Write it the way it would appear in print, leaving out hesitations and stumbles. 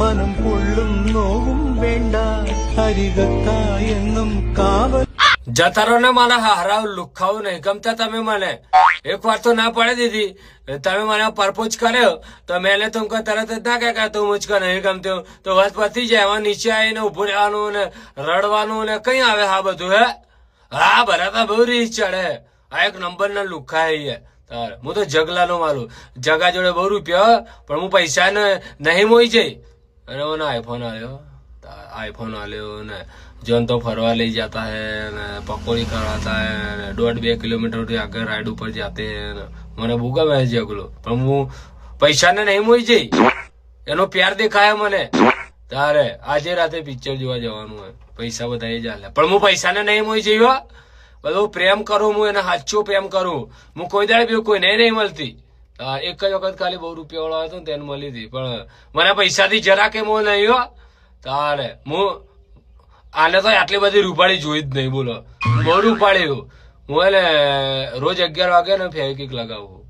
മനം പൊള്ളും നോവും വേണ്ട അരികത്തായെന്നും കാവൽ જતા રહો ને મારા હારા લુખાવું નહીં ગમતા તમે મને એક વાર તો ના પડે દીધી તમે મને પરપોઝ કર્યો તો મેં તુમકો તરત જ ના કહે તું મુझको નહીં ગમતો તો વાત પતી જાય એમાં નીચે આવીને ઉભું રહેવાનું ને રડવાનું ને કઈ આવે હા બધું હે હા બરાબર બહુ રીસ ચડે આ એક નંબર ના લુખા હે તારે હું તો જગલાનો મારું જગા જોડે બહુ રૂપિયા પણ હું પૈસા ને નહીં મોઈ જઈ અને મને આઈફોન આલ્યો ને જોન તો ફરવા લઈ जाता है ને પકોડી ખવડાતા है ને 1.5-2 કિલોમીટર થી આગળ રાઈડ ઉપર જાતે हैं મને બહુ ગમે છે જગલો પણ હું પૈસા ને નહીં મોઈ જઈ એનો પ્યાર દેખાય મને તારે આજે રાતે પિક્ચર જોવા જવાનું હોય પૈસા બધા જ હાલે પણ હું પૈસા ને નહીં મોઈ જઈ બધું પ્રેમ કરું હું એને સાચો પ્રેમ કરું હું કોઈ દાડે બી કોઈ નહીં મળતી એક જ વખત ખાલી બહુ રૂપિયા વાળો હતો ને તેને મળી હતી પણ મને પૈસાથી જરા કે મોહ નહીં હો તારે હું આને તો આટલી બધી રૂપાળી જોઈ જ નહીં બોલો બહુ રૂપાળી હું એટલે રોજ 11 વાગે ને ફેવિક્વિક લગાવું